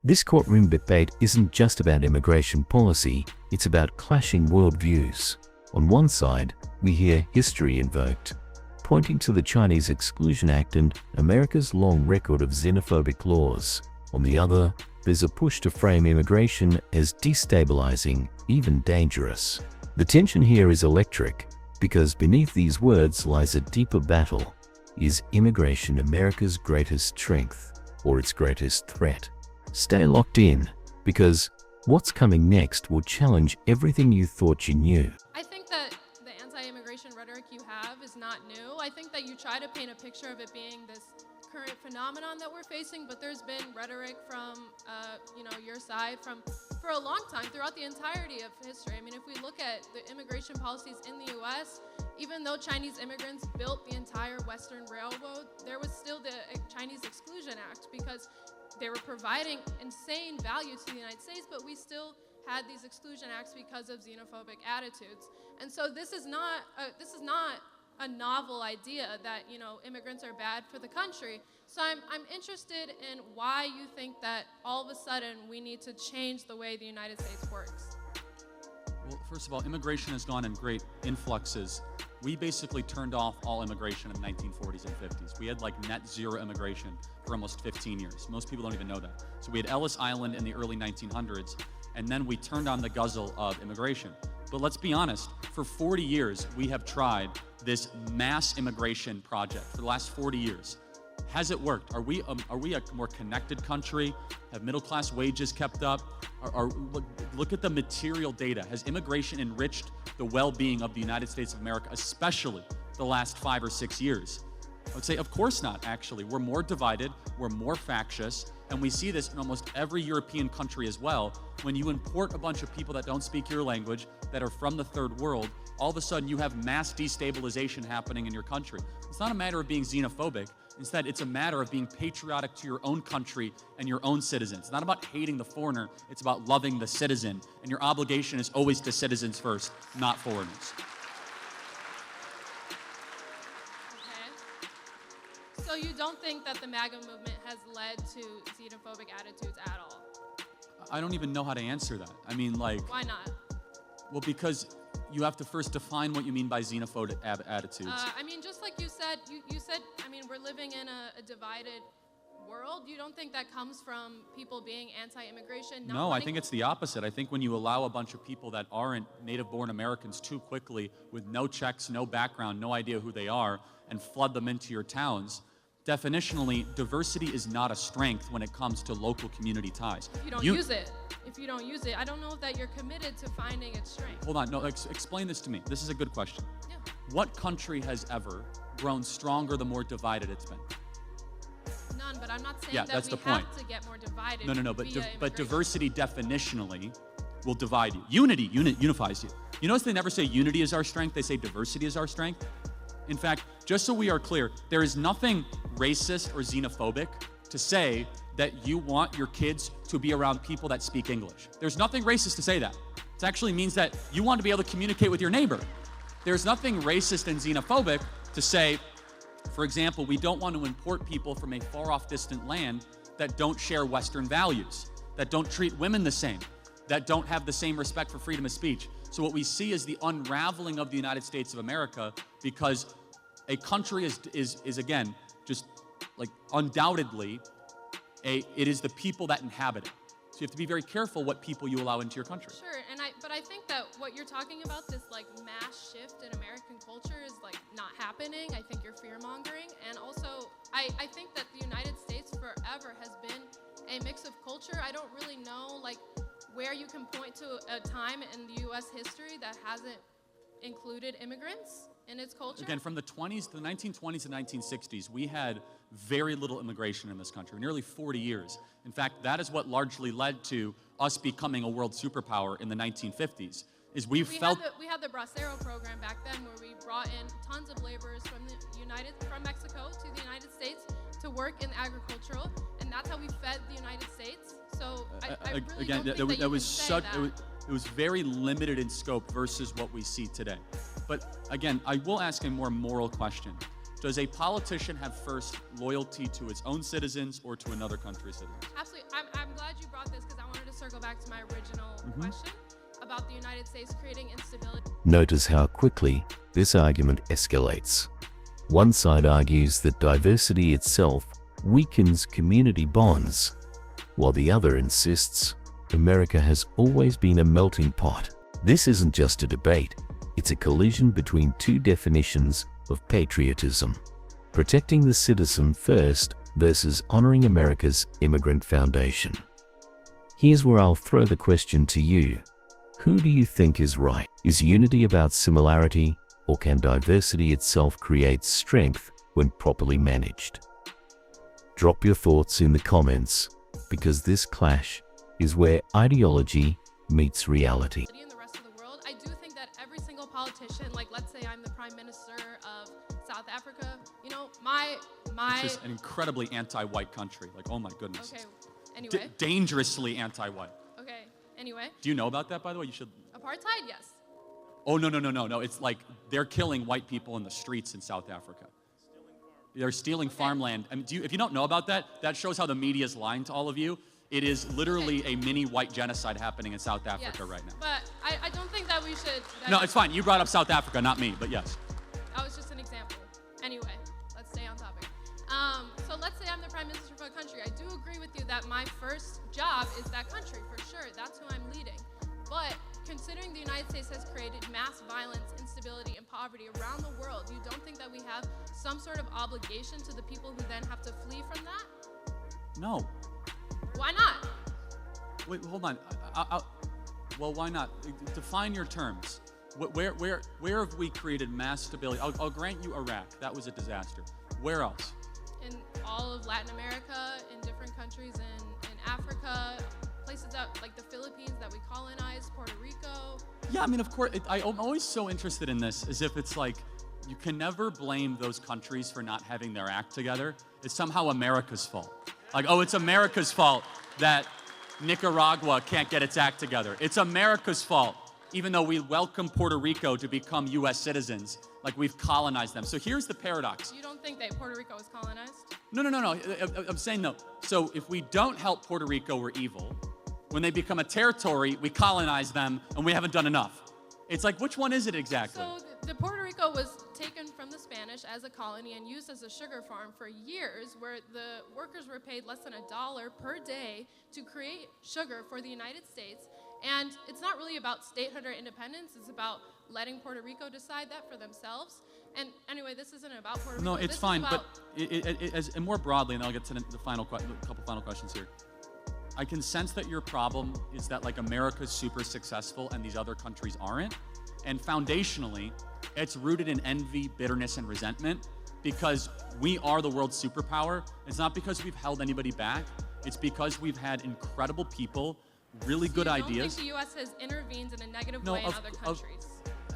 This courtroom debate isn't just about immigration policy, it's about clashing worldviews. On one side, we hear history invoked, pointing to the Chinese Exclusion Act and America's long record of xenophobic laws. On the other, there's a push to frame immigration as destabilizing, even dangerous. The tension here is electric, because beneath these words lies a deeper battle. Is immigration America's greatest strength or its greatest threat? Stay locked in, because what's coming next will challenge everything you thought you knew. I think that the anti-immigration rhetoric you have is not new. I think that you try to paint a picture of it being this current phenomenon that we're facing, but there's been rhetoric from your side for a long time, throughout the entirety of history. I mean, if we look at the immigration policies in the U.S., even though Chinese immigrants built the entire Western Railroad, there was still the Chinese Exclusion Act, because they were providing insane value to the United States, but we still had these exclusion acts because of xenophobic attitudes. And so this is not a novel idea that immigrants are bad for the country. So I'm interested in why you think that all of a sudden we need to change the way the United States works. Well, first of all, immigration has gone in great influxes. We basically turned off all immigration in the 1940s and 50s. We had like net zero immigration for almost 15 years. Most people don't even know that. So we had Ellis Island in the early 1900s, and then we turned on the guzzle of immigration. But let's be honest, for 40 years, we have tried this mass immigration project for the last 40 years. Has it worked? Are we a more connected country? Have middle-class wages kept up? Look at the material data. Has immigration enriched the well-being of the United States of America, especially the last 5 or 6 years? I would say, of course not, actually. We're more divided, we're more factious, and we see this in almost every European country as well. When you import a bunch of people that don't speak your language, that are from the third world, all of a sudden you have mass destabilization happening in your country. It's not a matter of being xenophobic. Instead, it's a matter of being patriotic to your own country and your own citizens. It's not about hating the foreigner, it's about loving the citizen. And your obligation is always to citizens first, not foreigners. Okay. So you don't think that the MAGA movement has led to xenophobic attitudes at all? I don't even know how to answer that. I mean, like... Why not? Well, because you have to first define what you mean by xenophobic attitudes. I mean, just like you said, I mean, we're living in a divided world. You don't think that comes from people being anti-immigration? No, I think it's the opposite. I think when you allow a bunch of people that aren't native-born Americans too quickly, with no checks, no background, no idea who they are, and flood them into your towns, definitionally, diversity is not a strength when it comes to local community ties. If you don't use it, I don't know that you're committed to finding its strength. Hold on, no, explain this to me. This is a good question. Yeah. What country has ever grown stronger the more divided it's been? None, but I'm not saying that's we the point. have to get more divided. No, but diversity definitionally will divide you. Unity unifies you. You notice they never say unity is our strength, they say diversity is our strength? In fact, just so we are clear, there is nothing racist or xenophobic to say that you want your kids to be around people that speak English. There's nothing racist to say that. It actually means that you want to be able to communicate with your neighbor. There's nothing racist and xenophobic to say, for example, we don't want to import people from a far-off distant land that don't share Western values, that don't treat women the same, that don't have the same respect for freedom of speech. So what we see is the unraveling of the United States of America, because a country is again, just like undoubtedly, it is the people that inhabit it. So you have to be very careful what people you allow into your country. Sure, but I think that what you're talking about, this like mass shift in American culture, is like not happening. I think you're fear-mongering, and also I think that the United States forever has been a mix of culture. I don't really know like where you can point to a time in the U.S. history that hasn't included immigrants in its culture. Again, from the 1920s and 1960s, we had very little immigration in this country, nearly 40 years. In fact, that is what largely led to us becoming a world superpower in the 1950s. We had the Bracero program back then, where we brought in tons of laborers from Mexico to the United States to work in agricultural, and that's how we fed the United States. So I really again, don't think that it was very limited in scope versus what we see today. But again, I will ask a more moral question. Does a politician have first loyalty to its own citizens or to another country's citizens? Absolutely. I'm glad you brought circle back to my original question about the United States creating instability. Notice how quickly this argument escalates. One side argues that diversity itself weakens community bonds, while the other insists America has always been a melting pot. This isn't just a debate, it's a collision between two definitions of patriotism: protecting the citizen first versus honoring America's immigrant foundation. Here's where I'll throw the question to you. Who do you think is right? Is unity about similarity, or can diversity itself create strength when properly managed? Drop your thoughts in the comments, because this clash is where ideology meets reality. In the rest of the world, I do think that every single politician, like let's say I'm the Prime Minister of South Africa, you know, It's just an incredibly anti-white country. Like, oh my goodness. Okay, anyway. Dangerously anti-white. Okay, anyway. Do you know about that, by the way? You should. Apartheid, yes. Oh, no. It's like they're killing white people in the streets in South Africa. They're stealing farmland. I mean, if you don't know about that, that shows how the media is lying to all of you. It is literally a mini white genocide happening in South Africa right now. But I don't think that we should. No, it's fine. You brought up South Africa, not me, but yes. That was just an example. Anyway, let's stay on topic. So let's say I'm the Prime Minister of a country. I do agree with you that my first job is that country, for sure. That's who I'm leading. But considering the United States has created mass violence, instability, and poverty around the world, you don't think that we have some sort of obligation to the people who then have to flee from that? No. Why not? Wait, hold on. Well, why not? Define your terms. Where have we created mass stability? I'll grant you Iraq. That was a disaster. Where else? In all of Latin America, in different countries in Africa, places like the Philippines that we colonized, Puerto Rico. Yeah, I mean, of course. I'm always so interested in this, as if it's like you can never blame those countries for not having their act together. It's somehow America's fault. Like, oh, it's America's fault that Nicaragua can't get its act together. It's America's fault, even though we welcome Puerto Rico to become U.S. citizens, like we've colonized them. So here's the paradox. You don't think that Puerto Rico was colonized? No. I'm saying no. So if we don't help Puerto Rico, we're evil. When they become a territory, we colonize them, and we haven't done enough. It's like, which one is it exactly? So the Puerto Rico was taken from the Spanish as a colony and used as a sugar farm for years, where the workers were paid less than $1 per day to create sugar for the United States. And it's not really about statehood or independence. It's about letting Puerto Rico decide that for themselves. And anyway, this isn't about Puerto Rico. No, it's fine. But and more broadly, and I'll get to the couple final questions here. I can sense that your problem is that like America's super successful and these other countries aren't. And foundationally, it's rooted in envy, bitterness, and resentment, because we are the world's superpower. It's not because we've held anybody back. It's because we've had incredible people, really good ideas. You don't think the U.S. has intervened in a negative way in other countries?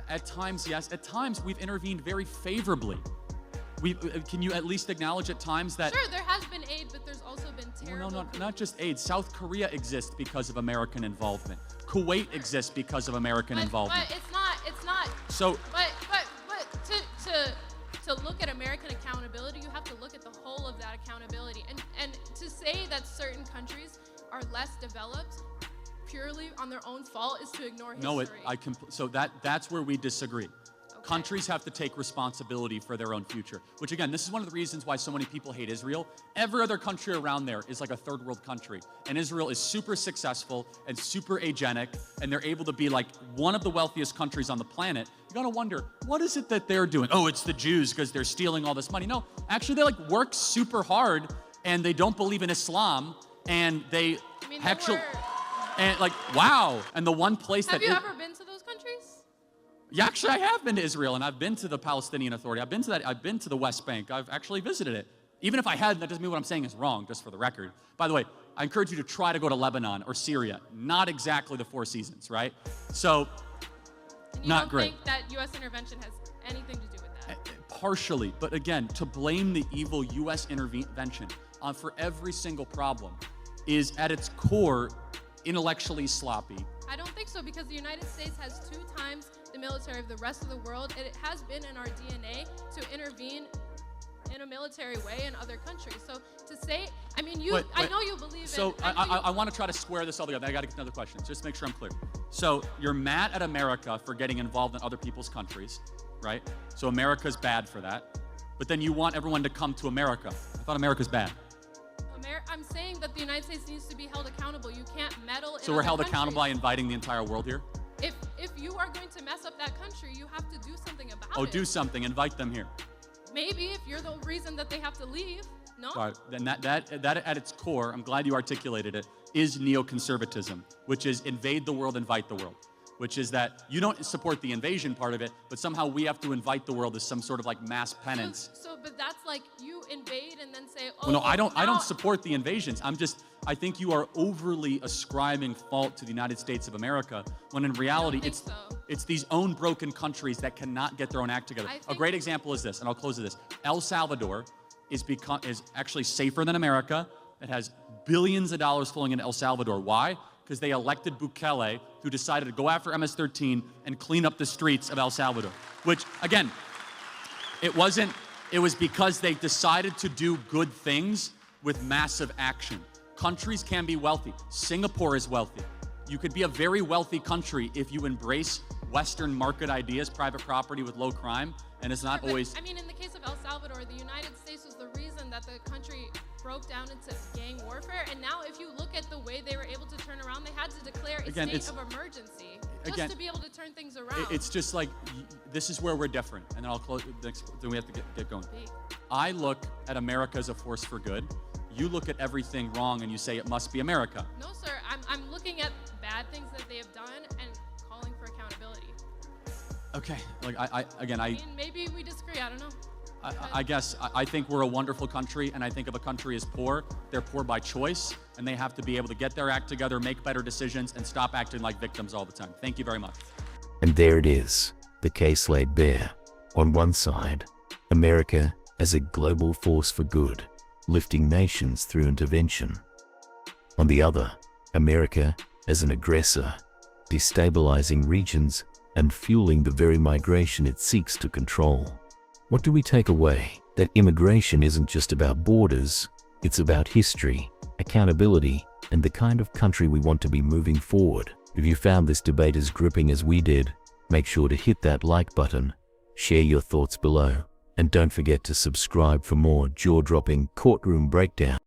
At times, yes. At times, we've intervened very favorably. Can you at least acknowledge at times that... Sure, there has been aid, but there's also been terrible... No, not just aid. South Korea exists because of American involvement. Kuwait exists because of American involvement. But it's not... So... But to look at American accountability, you have to look at the whole of that accountability. And to say that certain countries are less developed purely on their own fault is to ignore history. So that's where we disagree. Okay. Countries have to take responsibility for their own future, which again, this is one of the reasons why so many people hate Israel. Every other country around there is like a third world country, and Israel is super successful and super agenic, and they're able to be like one of the wealthiest countries on the planet. You gotta wonder, what is it that they're doing? Oh, it's the Jews because they're stealing all this money. No, actually they like work super hard, and they don't believe in Islam, and they and like, wow. And the one place Have you ever been to those countries? Yeah, actually, I have been to Israel, and I've been to the Palestinian Authority. I've been to the West Bank. I've actually visited it. Even if I hadn't, that doesn't mean what I'm saying is wrong, just for the record. By the way, I encourage you to try to go to Lebanon or Syria. Not exactly the Four Seasons, right? So, not great. You don't think that U.S. intervention has anything to do with that? Partially, but again, to blame the evil U.S. intervention for every single problem is, at its core, intellectually sloppy. I don't think so, because the United States has 2 times the military of the rest of the world, and it has been in our DNA to intervene in a military way in other countries. So to say, I mean, you, Wait, I wait. know you believe So in. I know I want to try to square this all together. I got to get another question, just to make sure I'm clear. So you're mad at America for getting involved in other people's countries, right? So America's bad for that. But then you want everyone to come to America. I thought America's bad. I'm saying that the United States needs to be held accountable. You can't meddle in So we're other held countries. accountable by inviting the entire world here? If you are going to mess up that country, you have to do something about Oh, it. do something. Invite them here. Maybe if you're the reason that they have to leave. No? All right, then that at its core, I'm glad you articulated it, is neoconservatism, which is invade the world, invite the world. Which is that you don't support the invasion part of it, but somehow we have to invite the world as some sort of like mass penance. But that's like you invade and then say, oh, Well, no, I don't now- support the invasions. I think you are overly ascribing fault to the United States of America, when in reality, think so. it's these own broken countries that cannot get their own act together. I A think- great example is this, and I'll close with this. El Salvador is actually safer than America. It has billions of dollars flowing into El Salvador. Why? Because they elected Bukele, who decided to go after MS-13 and clean up the streets of El Salvador. Which, again, it was because they decided to do good things with massive action. Countries can be wealthy. Singapore is wealthy. You could be a very wealthy country if you embrace Western market ideas, private property with low crime, and it's not But, always... I mean, in the case of El Salvador, the United States was the reason that the country broke down into gang warfare. And now if you look at the way they were able to turn around, they had to declare a Again, state of emergency just again, to be able to turn things around. It's just like, this is where we're different. And then I'll close, then we have to get going. Big. I look at America as a force for good. You look at everything wrong and you say it must be America. No, sir. I'm looking at bad things that they have done and calling for accountability. Okay, like I mean, maybe we disagree. I don't know. I guess I think we're a wonderful country, and I think if a country is poor, they're poor by choice, and they have to be able to get their act together, make better decisions, and stop acting like victims all the time. Thank you very much. And there it is, the case laid bare. On one side, America as a global force for good, lifting nations through intervention. On the other, America as an aggressor, destabilizing regions and fueling the very migration it seeks to control. What do we take away? That immigration isn't just about borders, it's about history, accountability, and the kind of country we want to be moving forward. If you found this debate as gripping as we did, make sure to hit that like button, share your thoughts below, and don't forget to subscribe for more jaw-dropping courtroom breakdown.